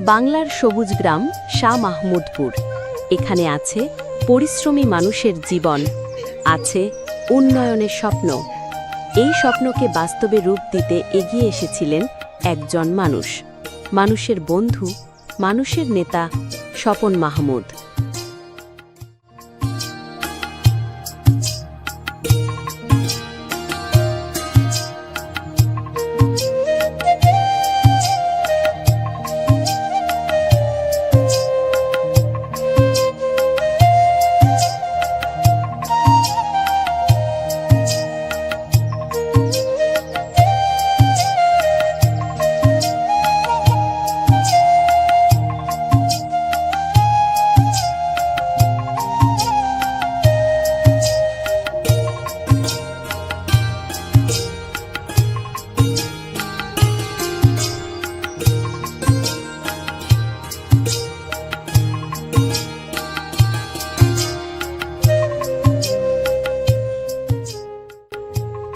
বাংলার সবুজ গ্রাম শাহ মাহমুদপুর। এখানে আছে পরিশ্রমী মানুষের জীবন, আছে উন্নয়নের স্বপ্ন। এই স্বপ্নকে বাস্তবে রূপ দিতে এগিয়ে এসেছিলেন একজন মানুষ, মানুষের বন্ধু, মানুষের নেতা স্বপন মাহমুদ।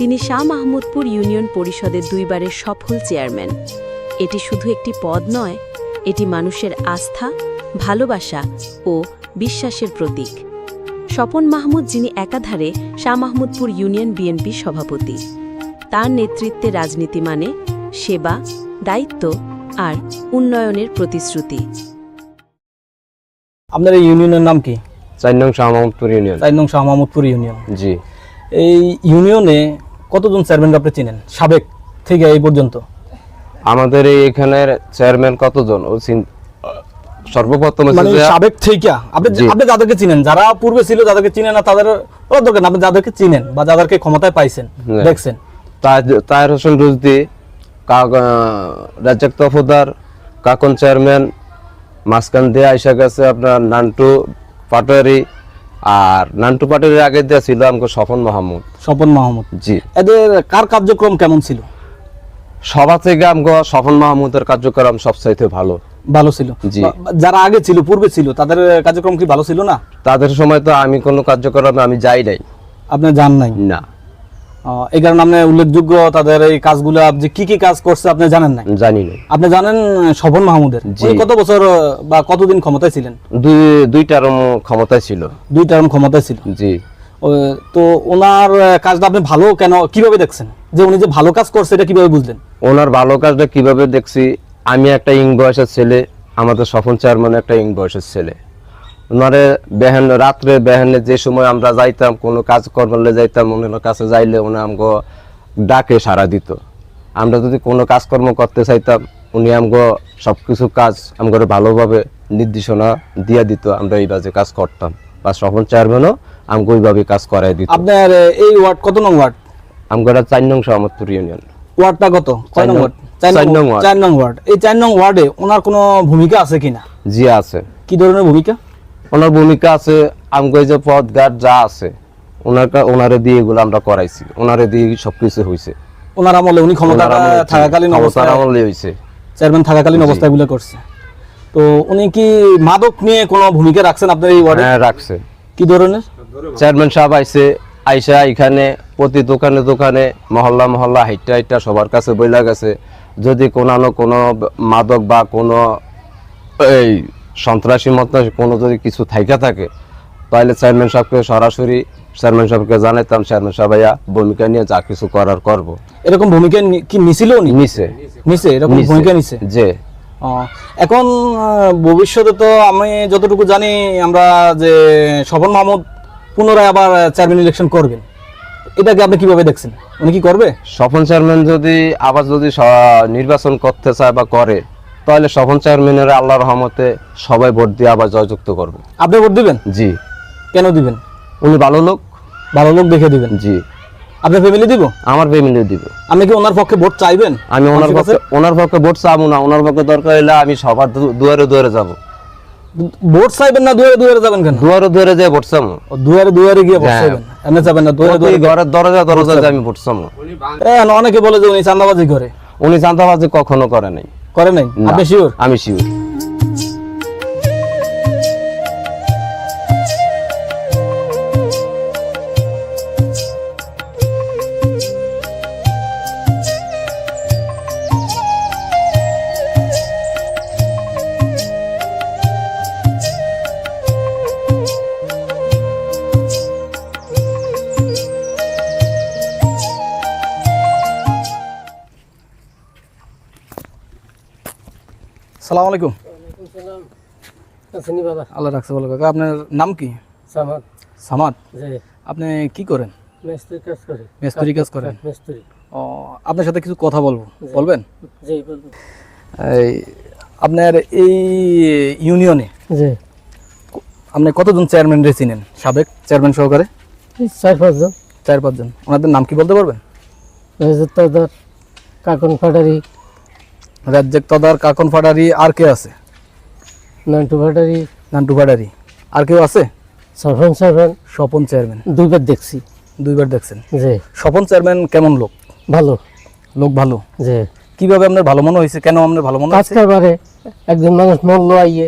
তিনি শাহ মাহমুদপুর ইউনিয়ন পরিষদের 2 বারের সফল চেয়ারম্যান। এটি শুধু একটি পদ নয়, এটি মানুষের আস্থা, ভালোবাসা ও বিশ্বাসের প্রতীক। স্বপন মাহমুদ, যিনি একাধারে শাহ মাহমুদপুর ইউনিয়ন বিএনপি সভাপতি। তার নেতৃত্বে রাজনীতি মানে সেবা, দায়িত্ব আর উন্নয়নের প্রতিশ্রুতি। আপনার এই ইউনিয়নের নাম কি? 4 নং শাহ মাহমুদপুর ইউনিয়ন। 4 নং শাহ মাহমুদপুর ইউনিয়ন। জি। এই ইউনিয়নে কতজন চেয়ারম্যান আপনি চিনেন সাবেক থেকে এই পর্যন্ত? আমাদের এখানের চেয়ারম্যান কতজন? সর্বপ্রথম মানে সাবেক থেকে আপনি যাদেরকে চিনেন, যারা পূর্বে ছিল তাদেরকে চিনেন না, তাদের দরকার না, আপনি যাদেরকে চিনেন বা যাদেরকে ক্ষমতায় পাইছেন দেখছেন। তাহের হোসেন রুজদি, রাজ্জাক তফদার, কাকন চেয়ারম্যান, মাঝখান দিয়ে আইসা গেছে আপনার নান্টু পাটোয়ারি, আর নান্টু পাটোয়ারির আগে দিয়ে ছিল আমাকে স্বপন মাহমুদ। স্বপন মাহমুদ। জি। এদের কার কার্যক্রম কেমন ছিল? সভা থেকে আমাকে স্বপন মাহমুদের কার্যক্রম সবচাইতে ভালো ছিল। জি। যারা আগে ছিল, পূর্বে ছিল, তাদের কার্যক্রম কি ভালো ছিল না? তাদের সময় তো আমি কোনো কার্যক্রমে আমি যাই নাই। আপনি জান নাই? না। এই কারণে আপনি উল্লেখযোগ্য তাদের এই কাজগুলো যে কি কি কাজ করছে আপনি জানেন না? জানি না। আপনি জানেন স্বপন মাহমুদের কত বছর বা কতদিন ক্ষমতায় ছিলেন? দুই টার্ম ক্ষমতায় ছিল। 2 টার্ম ক্ষমতায় ছিল। জি। তো ওনার কাজটা আপনি ভালো কেন কিভাবে দেখছেন? যে উনি যে ভালো কাজ করছে এটা কিভাবে বুঝলেন? ওনার ভালো কাজটা কিভাবে দেখছি, আমি একটা ইং বয়সের ছেলে, আমাদের স্বপন চেয়ারম্যান একটা ইং বয়সের ছেলে। ওনারে রাত্রে বেহানে যে সময় আমরা যাইতাম, কোনো কাজ করলে যাইতাম, ওনার কাছে যাইলে উনি আমাকে ডাকে সাড়া দিত। আমরা যদি কোনো কাজকর্ম করতে চাইতাম, উনি আমাকে সবকিছু কাজ আমাকে ভালোভাবে নির্দেশনা দিয়ে দিত, আমরা এইভাবে কাজ করতাম। বা স্বপন চেয়ারম্যানও আমাকে ওইভাবে কাজ করাই দিত। আপনার এই ওয়ার্ড কত নং ওয়ার্ড? আমাকে 4 নং শাহ মাহমুদপুর ইউনিয়ন। ওয়ার্ডটা কত? 4 নং ওয়ার্ড। 4 নং ওয়ার্ড। এই 4 নং ওয়ার্ডে ওনার কোনো ভূমিকা আছে কিনা? জি আছে। কি ধরনের ভূমিকা? ওনার ভূমিকা আছে, আমাকে যে পদ গার্ড যা আছে ওনারে দিয়ে এগুলো আমরা করাইছি, ওনারে দিয়ে সবকিছু হয়েছে। ওনার আমলে, উনি ক্ষমতা থাকাকালীন অবস্থায় হয়েছে, চেয়ারম্যান থাকাকালীন অবস্থায় এগুলো করছে। তো উনি কি মাদক নিয়ে কোনো ভূমিকা রাখছেন আপনার এই ওয়ার্ডে? হ্যাঁ, রাখছে। কি ধরনের? চেয়ারম্যান সাহেব আইসা এখানে প্রতি দোকানে দোকানে মহল্লা হাইটা সবার কাছে বইলা গেছে, যদি কোনো মাদক বা কোনো এই সন্ত্রাসী মত কোনো যদি কিছু থাইকা থাকে, তাহলে চেয়ারম্যান সাহেবকে সরাসরি চেয়ারম্যান সাহেবকে জানাইতাম, চেয়ারম্যান সাহেব ভূমিকা নিয়ে যা কিছু করার করবো। এরকম ভূমিকা কি নিছিল? নিছে এরকম ভূমিকা নিছে। যে এখন ভবিষ্যতে তো আমি যতটুকু জানি আমরা যে স্বপন মাহমুদ পুনরায় আবার চেয়ারম্যান ইলেকশন করবেন, এটাকে আপনি কিভাবে দেখছেন? উনি কি করবে? স্বপন চেয়ারম্যান যদি আবার নির্বাচন করতে চায় বা করে, তাহলে স্বপন চেয়ারম্যানের আল্লাহর রহমতে সবাই ভোট দিয়ে আবার জয়যুক্ত করবে। আপনি ভোট দিবেন? জি। কেন দিবেন? উনি ভালো লোক দেখে দিবেন। জি। আপনার ফ্যামিলি দিব? আমার ফ্যামিলি দিব। আপনি কি ওনার পক্ষে ভোট চাইবেন? আমি ওনার পক্ষে ভোট চাবো না। ওনার পক্ষে দরকার হলে আমি সবার দুয়ারে যাব। ভোট চাইবেন না? দুয়ারে যাবেন কেন? দুয়ারে যেয়ে ভোট চাবো। দুয়ারে গিয়ে ভোট চাইবেন? এমনি চাইবেন না? ঘরের দরজা আমি ভোট চাবো। অনেকে বলে যে উনি চাঁদাবাজি করে। উনি চাঁদাবাজি কখনো করে নাই। আপনি শিওর? আমি শিওর। আসসালামু আলাইকুম। আসেনি বাবা। আল্লাহ রাখছে ভালো। কাকা আপনার নাম কি? সামাদ। সামাদ। জি। আপনি কি করেন? মিস্ত্রি কাজ করি। মিস্ত্রি কাজ করেন? মিস্ত্রি। ও, আপনার সাথে কিছু কথা বলবো, বলবেন? জি বলুন। এই আপনার এই ইউনিয়নে জি। আপনি কতজন চেয়ারম্যান রে চিনেন, সাবেক চেয়ারম্যান সহকারে? 4-5 জন। 4-5 জন। ওনাদের নাম কি বলতে পারবেন? তদার, কাকন ফাটারি, রাজ্জাক তদার, কাকন ফাটারি, আর কে আছে? নান্টু ফাটারি, নান্টু ফাটারি, আর কেউ আছে? স্বপন স্বপন চেয়ারম্যান। 2বার দেখছি। 2বার দেখছেন? জি। স্বপন চেয়ারম্যান কেমন লোক? ভালো। লোক ভালো। জি। কিভাবে আপনার ভালো মনে হয়েছে, কেন আপনার ভালো মনে কাজ হয়েছে? করবারে একজন মানুষ মরলো আইয়ে,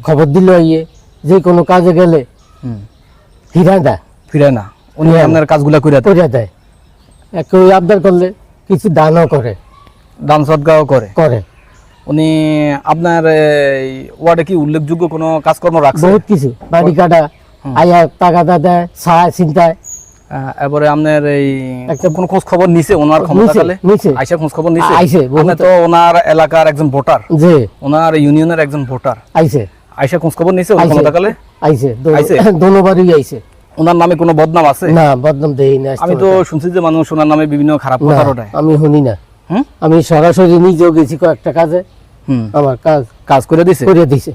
খবর দিল আইয়ে, যে কোনো কাজে গেলে ফিরায় দেয়। ফিরায় না, উনি আপনার কাজগুলা কইরা দেয়। করে দেয়। কেউ আবদার করলে কিছু দানও করে। দান সদগাও করে। করে। উনি আপনার এই ওয়ার্ডে কি উল্লেখযোগ্য কোনো কাজকর্ম রাখছে? বহুত কিছু, বাড়ি কাটা, আয়া টাকা দেয়, ছায়া চিন্তায়। এবারে আপনার এই একটা কোন খোঁজ খবর নিছে ওনার ক্ষমতাকালে? নিছে। আইসা খোঁজ খবর নিছে? আইছে, আপনি তো ওনার এলাকার একজন ভোটার। জি। ওনার ইউনিয়নের একজন ভোটার। আইছে। আইসা খোঁজ খবর নিছে ওনার ক্ষমতাকালে? আইছে। আইছে? দোনোবারই আইছে। ওনার নামে কোনো বদনাম আছে? না, বদনাম দেই না। আমি তো শুনছি যে মানুষ ওনার নামে বিভিন্ন খারাপ না, কথা ওঠায়। আমি শুনি না। হুম? আমি সরাসরি নিজেও গেছি কয়েকটা কাজে, আমার কাজ করে দিছে? করে দিছে।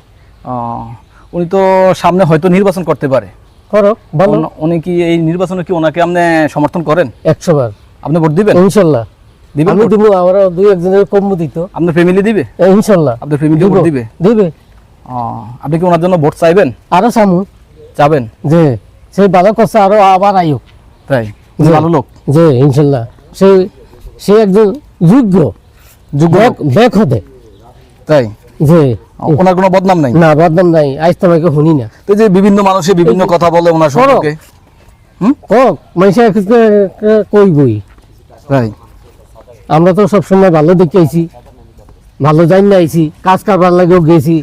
উনি তো সামনে হয়তো নির্বাচন করতে পারে। করো, বলো। উনি কি এই নির্বাচনে কি ওনাকে আপনি সমর্থন করেন? 100 বার। আপনি ভোট দিবেন? ইনশাআল্লাহ দিবেন? আমি দিব। আমরা 2-1 জনের কম দিত। আপনার ফ্যামিলি দিবে? ইনশাআল্লাহ আপনার ফ্যামিলি ভোট দিবে? দিবে। আপনি কি ওনার জন্য ভোট চাইবেন? আরো সামু যাবেন? যে সেই ভালো করছে, আরো আবার আয়ুক। তাই? উনি জি। ভালো লোক? যে ইনশাআল্লাহ সে একজন যোগ্য ব্যাক হতে। তাই? যে ওনার কোনো বদনাম নাই? না, বদনাম নাই। আজ তোমাকে শুনি না। তো যে বিভিন্ন মানুষে বিভিন্ন কথা বলে ওনার সম্পর্কে। কক মানুষ কইবই। তাই? আমরা তো সবসময় ভালো দেখে আইছি, ভালো জানি আইছি, কাজ করবার লাগেও গেছি।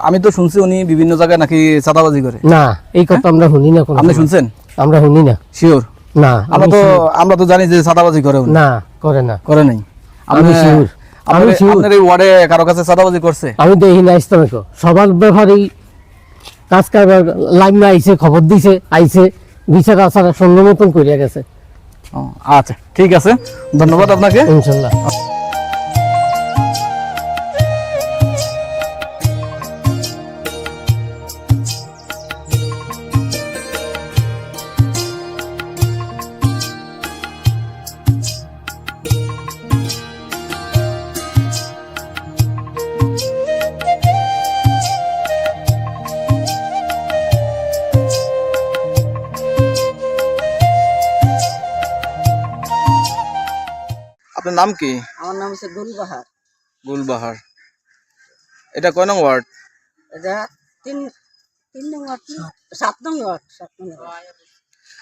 আমি তো শুনছি উনি বিভিন্ন জায়গায় নাকি চাঁদাবাজি করে। না, এই কথা আমরা শুনি না। আপনি শুনছেন? আমরা শুনি না। শিওর? না, আমরা তো জানি যে চাঁদাবাজি করে উনি। না, করে না। করে নাই? আমি শিওর। আমি শিওর। আপনার এই ওয়ার্ডে কারো কাছে চাঁদাবাজি করছে? আমি দেখি না ইসলামকে সবার ব্যাপারেই কাজ করবার লাইন না আইছে, খবর দিছে, আইছে, বিচার আচার সঙ্গে মতন করিয়া গেছে। আচ্ছা, ঠিক আছে, ধন্যবাদ আপনাকে। ইনশাআল্লাহ। আপনার নাম কি? আমার নাম হচ্ছে গুলবাহার। গুলবাহার। এটা কয় নং ওয়ার্ড? এটা 3 নং ওয়ার্ড, 7 নং ওয়ার্ড। 7 নং ওয়ার্ড।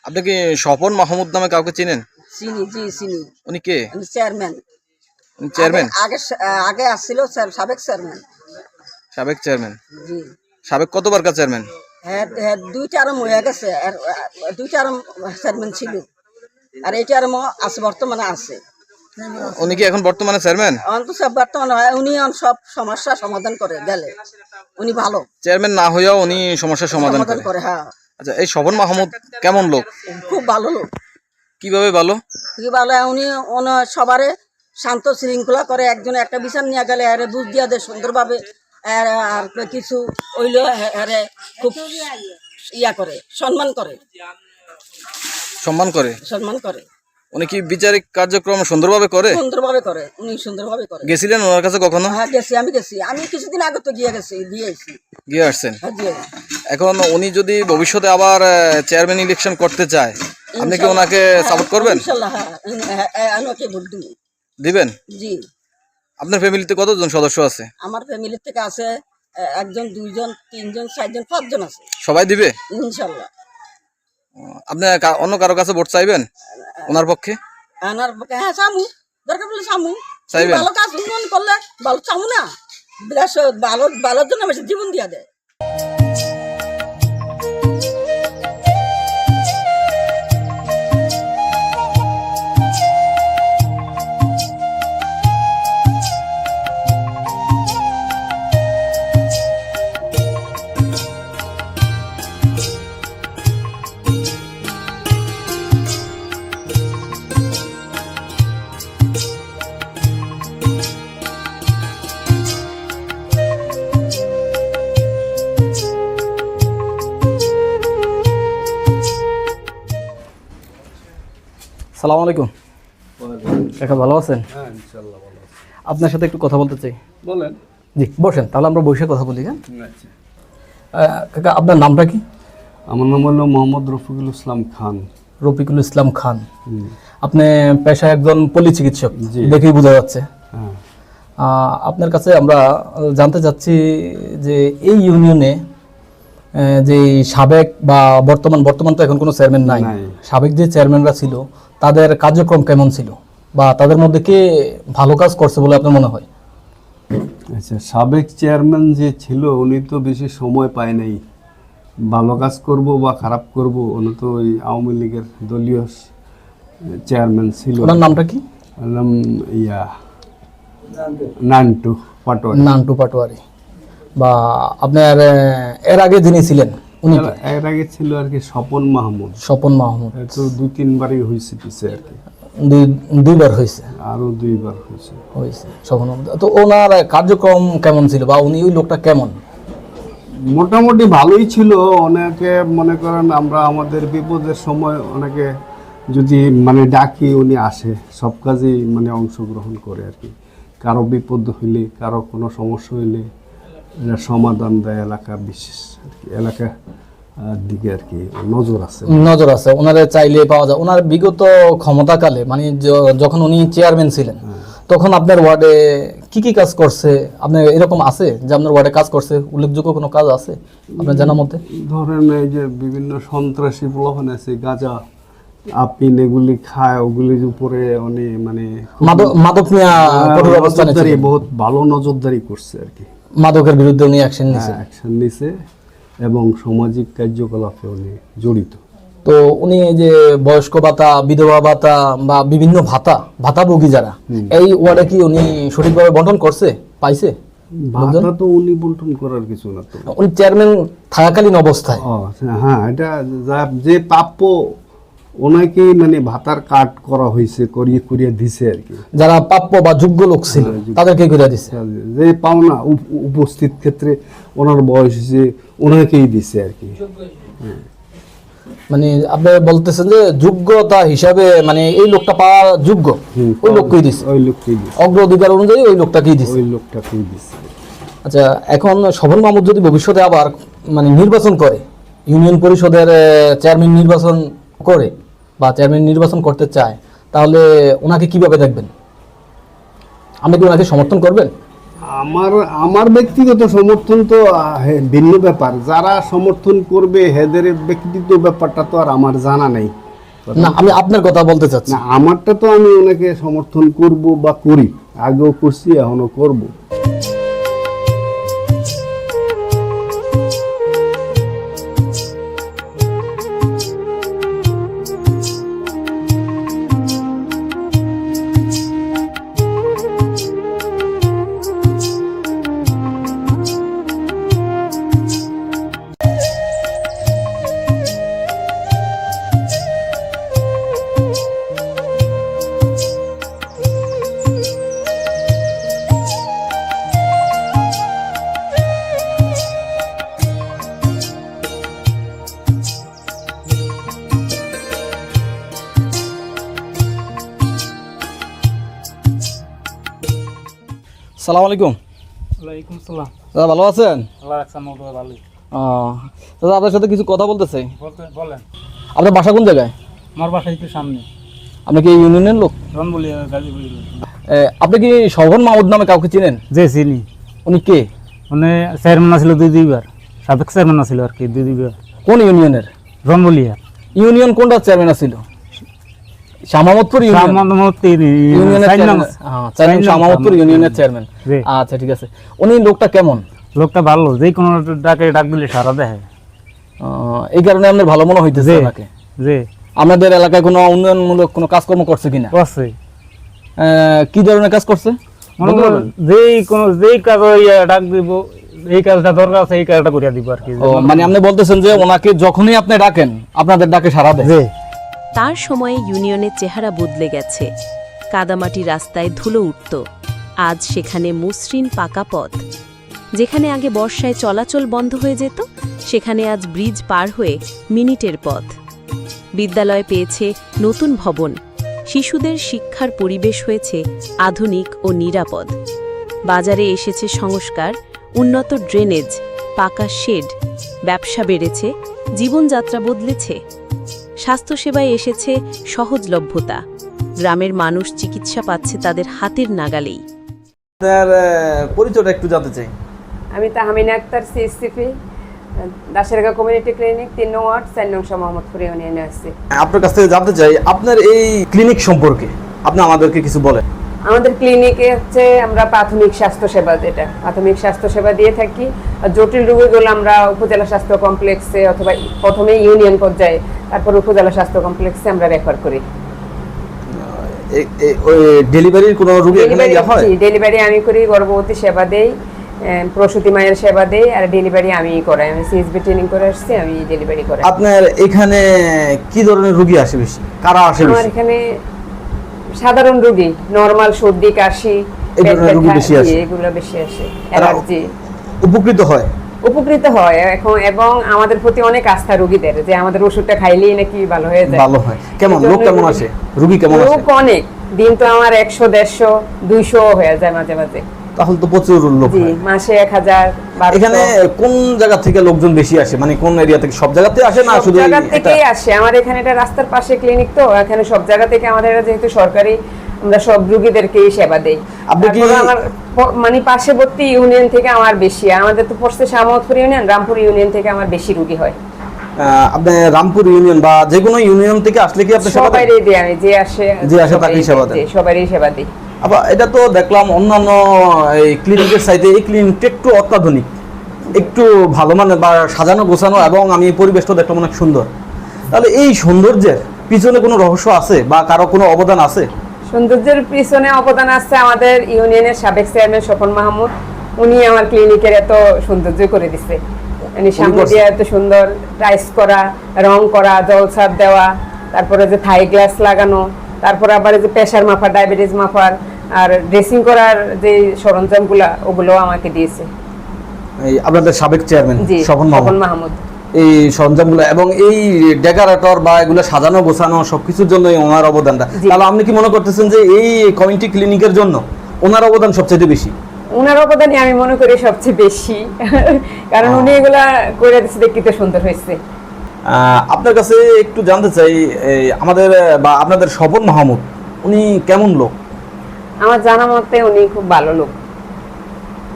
আপনি কি স্বপন মাহমুদ নামে কাউকে চিনেন? চিনি, জি চিনি। উনি কে? উনি চেয়ারম্যান। উনি চেয়ারম্যান? আগে আসছিল সাবেক চেয়ারম্যান। সাবেক চেয়ারম্যান? জি। সাবেক কতবার কা চেয়ারম্যান? হ্যাঁ, 2 টার্ম হয়ে গেছে। আর 2 টার্ম চেয়ারম্যান ছিল, আর এই টার্ম আছে, বর্তমানে আছে। উনি কি এখন বর্তমানে চেয়ারম্যান? বর্তমানে উনি সব সমস্যা সমাধান করে গেলে। উনি ভালো চেয়ারম্যান না হইয়াও উনি সমস্যার সমাধান করে। হ্যাঁ। আচ্ছা, এই স্বপন মাহমুদ কেমন লোক? খুব ভালো লোক। কিভাবে ভালো? কি ভালো, উনি সবারে শান্ত শৃঙ্খলা করে। একজনে একটা বিচার নিয়ে গেলে আরে বুঝ দিয়া দেয় সুন্দরভাবে। আর কিছু হইলে আরে খুব ইয়া করে, সম্মান করে। সম্মান করে? সম্মান করে। উনি কি বিচারিক কার্যক্রম সুন্দরভাবে করে? সুন্দরভাবে করে, উনি সুন্দরভাবে করে। গেছিলেন ওনার কাছে কখনো? হ্যাঁ, গেছি, আমি গেছি। আমি কিছুদিন আগে তো গিয়ে এসেছি। গিয়ে আসছেন? হ্যাঁ, গিয়ে। এখন উনি যদি ভবিষ্যতে আবার চেয়ারম্যান ইলেকশন করতে চায়, আপনি কি ওনাকে সাপোর্ট করবেন? ইনশাআল্লাহ। হ্যাঁ, আমি ওকে ভোট দিব। দিবেন? জি। আপনার ফ্যামিলিতে কতজন সদস্য আছে? আমার ফ্যামিলি থেকে আছে 1 জন, 2 জন, 3 জন, 4 জন, 5 জন আছে। সবাই দিবে ইনশাআল্লাহ। আপনি অন্য কারো কাছে ভোট চাইবেন ওনার পক্ষে? হ্যাঁ, সামু, দরকার পড়লে সামু। চাইবেন? ভালো কাজ উন্নয়ন করলে ভালো চামু না, ভালোর জন্য বেশি জীবন দিয়া দেয়। সালাম আলাইকুম। কাকা ভালো আছেন? আপনার সাথে একটু কথা বলতে চাই। বলেন। জি বসেন, তাহলে আমরা বসে কথা বলি। হ্যাঁ কাকা, আপনার নামটা কি? আমার নাম হলো মোহাম্মদ রফিকুল ইসলাম খান। রফিকুল ইসলাম খান। আপনি পেশায় একজন পল্লী চিকিৎসক, জি। দেখেই বোঝা যাচ্ছে। হ্যাঁ। আপনার কাছে আমরা জানতে চাচ্ছি যে এই ইউনিয়নে যে সাবেক বা বর্তমান তো এখন কোনো চেয়ারম্যান নাই, নাই। সাবেক যে চেয়ারম্যানরা ছিল তাদের কার্যক্রম কেমন ছিল, বা তাদের মধ্যে কে ভালো কাজ করছে বলে আপনার মনে হয়? আচ্ছা, সাবেক চেয়ারম্যান যে ছিল উনি তো বেশি সময় পায় নাই ভালো কাজ করব বা খারাপ করব। উনি তো ওই আওয়ামী লীগের দলীয় চেয়ারম্যান ছিল। ওনার নামটা কি? ওর নাম নান্টু পাটোয়ারি। নান্টু পাটোয়ারি। বা আপনার এর আগে যিনি ছিলেন উনি কে? এর আগে ছিল আর কি স্বপন মাহমুদ। স্বপন মাহমুদ। তো 2-3বারই হয়েছে পিছে আর কি, দুইবার হয়েছে। আরো 2বার হয়েছে। স্বপন মাহমুদ। তো ওনার কার্যক্রম কেমন ছিল, বা উনি ওই লোকটা কেমন? মোটামুটি ভালোই ছিল। অনেকে মনে করেন আমরা আমাদের বিপদের সময় অনেকে যদি মানে ডাকি উনি আসে, সব কাজেই মানে অংশগ্রহণ করে আর কি। কারো বিপদ হইলে, কারো কোনো সমস্যা হইলে এটা সমাধান দেয় এলাকার, বিশেষ আর কি এলাকা দিকে আর কি নজর আছে। ওনারে চাইলে পাওয়া যায়। ওনার বিগত ক্ষমতাকালে মানে যখন উনি চেয়ারম্যান ছিলেন তখন আপনার ওয়ার্ডে কি কি কাজ করছে আপনার এরকম আছে যে আপনার ওয়ার্ডে কাজ করছে, উল্লেখযোগ্য কোনো কাজ আছে আপনার জানার মধ্যে? ধরেন এই যে বিভিন্ন সন্ত্রাসী প্রলোভন আছে, গাঁজা আপিন এগুলি খায়, ওগুলির উপরে উনি মানে মাদক নিয়ে কঠোর অবস্থানে ছিলেন। বহুত ভালো নজরদারি করছে আর কি। মাদকের বিরুদ্ধে উনি অ্যাকশন নিয়েছে। অ্যাকশন নিছে এবং সামাজিক কার্যকলাপে উনি জড়িত। তো উনি এই যে বয়স্ক ভাতা, বিধবা ভাতা বা বিভিন্ন ভাতাভোগী যারা, এই ওয়ার্ডে কি উনি সঠিকভাবে বন্টন করছে, পাইছে? ভাতা তো উনি বন্টন করার কিছু না তো। উনি চেয়ারম্যান থাকাকালীন অবস্থায় হ্যাঁ, এটা যে প্রাপ্য ওনাকেই মানে ভাতার কাট করা হয়েছে, করিয়ে দিছে আর কি। যারা প্রাপ্য বা যোগ্য লোক ছিল তাদেরকে করে দিছে। যে পাওনা উপস্থিত ক্ষেত্রে ওনার বয়স যে ওনাকেই দিছে আর কি। মানে আপনি বলতেছেন যে যোগ্যতা হিসাবে মানে এই লোকটা পাওয়া যোগ্য, ওই লোককেই দিছে। অগ্রাধিকার অনুযায়ী ওই লোকটাকেই দিছে। আচ্ছা, এখন স্বপন মাহমুদ যদি ভবিষ্যতে আবার মানে নির্বাচন করে, ইউনিয়ন পরিষদের চেয়ারম্যান নির্বাচন করে বা চেয়ারম্যান নির্বাচন করতে চায়, তাহলে ওনাকে কিভাবে দেখবেন? আপনি কি ওনাকে সমর্থন করবেন? আমার ব্যক্তিগত সমর্থন তো ভিন্ন ব্যাপার। যারা সমর্থন করবে হেদের ব্যক্তিগত ব্যাপারটা তো আর আমার জানা নেই। না, আমি আপনার কথা বলতে চাচ্ছি। না, আমারটা তো আমি ওনাকে সমর্থন করব বা করি, আগেও করছি, এখনো করব। সালাম আলাইকুম। ওয়ালাইকুম সালাম। দাদা ভালো আছেন? আল্লাহ রাখছেন, মোটামুটি ভালোই। দাদা আপনার সাথে কিছু কথা বলতে চাই। বলেন। আপনার বাসা কোন জায়গায়? আমার বাসা একটু সামনে। আপনি কি ইউনিয়নের লোক? রনবলিয়া, গাজীপুর। আপনি কি স্বপন মাহমুদ নামে কাউকে চিনেন? যে চিনি। উনি কে? মানে চেয়ারম্যান আছিল দুইবার, সাবেক চেয়ারম্যান আছিল আর কি দুইবার। কোন ইউনিয়নের? রনবলিয়া। ইউনিয়ন কোনটা চেয়ারম্যান আছিল? শাহমামদপুর শাহমামদপুর ইউনিয়নের চেয়ারম্যান। আচ্ছা ঠিক আছে। উনি লোকটা কেমন? লোকটা ভালো, যে কোনো ডাকে ডাক দিলে সারা দেয়। এই কারণে আপনার ভালো মনে হইতেছে ওনাকে? যে আমাদের এলাকায় কোনো উন্নয়নমূলক কোনো কাজকর্ম করছে কিনা? করছে। কি ধরনের কাজ করছে? যেই কাজ ডাক দিব, এই কাজটা দরকার আছে, এই কাজটা করিয়া দিব আর কি। মানে আপনি বলতেছেন যে ওনাকে যখনই আপনি ডাকেন আপনাদের ডাকে সাড়া দেয়। তার সময়ে ইউনিয়নের চেহারা বদলে গেছে। কাদামাটি রাস্তায় ধুলো উঠত, আজ সেখানে মসৃণ পাকা পথ। যেখানে আগে বর্ষায় চলাচল বন্ধ হয়ে যেত, সেখানে আজ ব্রিজ পার হয়ে মিনিটের পথ। বিদ্যালয় পেয়েছে নতুন ভবন, শিশুদের শিক্ষার পরিবেশ হয়েছে আধুনিক ও নিরাপদ। বাজারে এসেছে সংস্কার, উন্নত ড্রেনেজ, পাকা শেড, ব্যবসা বেড়েছে, জীবনযাত্রা বদলেছে। স্বাস্থ্যসেবায় এসেছে সহজলভ্যতা, গ্রামের মানুষ চিকিৎসা পাচ্ছে তাদের হাতের নাগালেই। আপনার পরিচয়টা একটু জানতে চাই। আমি তাহমিনা আক্তার, সিএসসিপি, দাশেরগা কমিউনিটি ক্লিনিক, 3 নং ওয়ার্ড, 4 নং মোহাম্মদপুর ইউনিয়নে আছি। আপনার কাছ থেকে জানতে চাই আপনার এই ক্লিনিক সম্পর্কে আপনি আমাদেরকে কিছু বলেন। আমাদের ক্লিনিকে হচ্ছে আমরা প্রাথমিক স্বাস্থ্যসেবা, যেটা প্রাথমিক স্বাস্থ্যসেবা দিয়ে থাকি। আর জটিল রোগীগুলো আমরা উপজেলা স্বাস্থ্য কমপ্লেক্সে অথবা প্রথমে ইউনিয়ন পর্যায়ে, তারপর উপজেলা স্বাস্থ্য কমপ্লেক্সে আমরা রেফার করি। ডেলিভারির কোনো রোগী এখানে হয়? ডেলিভারি আমি করি, গর্ভবতী সেবা দেই, প্রসূতি মায়ের সেবা দেই, আর ডেলিভারি আমিই করাই। আমি সিএসবি ট্রেনিং করে আসছি, আমি ডেলিভারি করাই। আপনার এখানে কি ধরনের রোগী আসে বেশি? কারা আসে বেশি? আমার এখানে সাধারণ রোগী, নরমাল সর্দি কাশি, পেট ব্যথা, এগুলো বেশি আসে। অ্যালার্জি উপকৃত হয় এখন, এবং আমাদের প্রতি অনেক আস্থা রোগীদের, যে আমাদের ওষুধটা খাইলেই নাকি ভালো হয়ে যায়। ভালো হয়। কেমন লোক কেমন আসে? রোগী কেমন আসে? লোক অনেক, দিন তো আমার 100, 150, 200 হয়ে যায় মাঝে মাঝে। তাহলে তো প্রচুর লোক জি, হয়। মাসে 1000, 1200। এখানে কোন জায়গা থেকে লোকজন বেশি আসে, মানে কোন এরিয়া থেকে? সব জায়গাতে আসে না শুধু জায়গা থেকেই আসে? আমার এখানে এটা রাস্তার পাশে ক্লিনিক, তো এখানে সব জায়গা থেকে, আমাদের যেহেতু সরকারি, আমরা সব রোগীদেরকেই সেবা দেই। আপনি কি আমার মানে পার্শ্ববর্তী ইউনিয়ন থেকে আমার বেশি, আমাদের তো পড়ছে শাহমোহাম্মদপুর ইউনিয়ন, রামপুর ইউনিয়ন থেকে আমার বেশি রোগী হয়। আপনি রামপুর ইউনিয়ন বা যে কোনো ইউনিয়ন থেকে আসলে কি আপনি সেবা দেন? সবাইই দেই আমি, যে আসে তাকেই সেবা দেন? সবারই সেবা দিই। আবার এটা তো দেখলাম অন্যান্য এই ক্লিনিকের সাইডে এই ক্লিনিকটা একটু অত্যাধুনিক, একটু ভালো মানের বা সাজানো গোছানো, এবং আমি পরিবেশটা দেখলাম অনেক সুন্দর। তাহলে এই সৌন্দর্যের পিছনে কোনো রহস্য আছে বা কারো কোনো অবদান আছে? সৌন্দর্যের পিছনে অবদান আছে আমাদের ইউনিয়নের সাবেক চেয়ারম্যান স্বপন মাহমুদ। উনি আমার ক্লিনিকের এত সৌন্দর্য করে দিচ্ছে। মানে সামনে দিয়ে এত সুন্দর টাইলস করা, রং করা, জলছাপ দেওয়া, তারপরে যে থাই গ্লাস লাগানো, তারপরে আবার যে প্রেসার মাপার, ডায়াবেটিস মাপার, আর ড্রেসিং করার যে সরঞ্জামগুলা, ওগুলো আমাকে দিয়েছে এই আপনাদের সাবেক চেয়ারম্যান স্বপন মাহমুদ। এই সরঞ্জামগুলো এবং এই ডেকোরেটর বা এগুলো সাজানো গোছানো সবকিছুর জন্য ওনার অবদানটা, তাহলে আপনি কি মনে করতেছেন যে এই কমিউনিটি ক্লিনিকের জন্য ওনার অবদান সবচেয়ে বেশি? ওনার অবদানই আমি মনে করি সবচেয়ে বেশি, কারণ উনি এগুলা করে দিচ্ছে, দেখতে সুন্দর হয়েছে। আপনার কাছে একটু জানতে চাই, আমাদের বা আপনাদের স্বপন মাহমুদ উনি কেমন লোক? আমার জানা মতে উনি খুব ভালো লোক।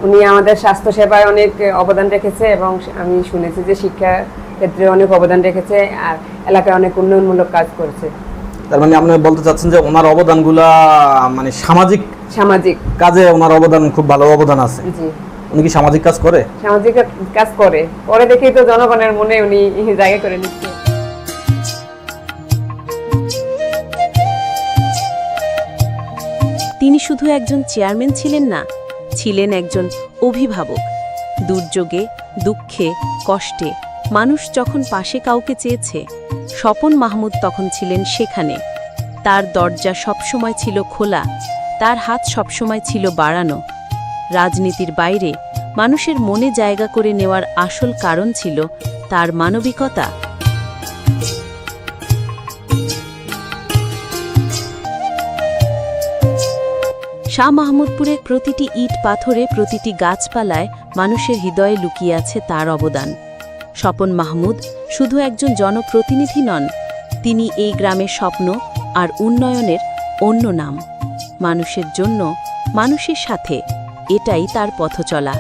উনি আমাদের স্বাস্থ্য সেবায় অনেক অবদান রেখেছে, এবং আমি শুনেছি যে শিক্ষা ক্ষেত্রে অনেক অবদান রেখেছে, আর এলাকায় অনেক উন্নয়নমূলক কাজ করেছে। তার মানে আপনি বলতে চাচ্ছেন যে ওনার অবদানগুলা মানে সামাজিক কাজে ওনার অবদান, খুব ভালো অবদান আছে। জি। উনি কি সামাজিক কাজ করে? সামাজিক কাজ করে, পরে দেখেই তো জনগণের মনে উনি জায়গা করে নিচ্ছে। তিনি শুধু একজন চেয়ারম্যান ছিলেন না, ছিলেন একজন অভিভাবক। দুর্যোগে, দুঃখে, কষ্টে মানুষ যখন পাশে কাউকে চেয়েছে, স্বপন মাহমুদ তখন ছিলেন সেখানে। তার দরজা সবসময় ছিল খোলা, তার হাত সবসময় ছিল বাড়ানো। রাজনীতির বাইরে মানুষের মনে জায়গা করে নেওয়ার আসল কারণ ছিল তার মানবিকতা। শাহ মাহমুদপুরের প্রতিটি ইট পাথরে, প্রতিটি গাছপালায় মানুষের হৃদয়ে লুকিয়ে আছে তার অবদান। স্বপন মাহমুদ শুধু একজন জনপ্রতিনিধি নন, তিনি এই গ্রামের স্বপ্ন আর উন্নয়নের অন্য নাম। মানুষের জন্য, মানুষের সাথে, এটাই তার পথচলা।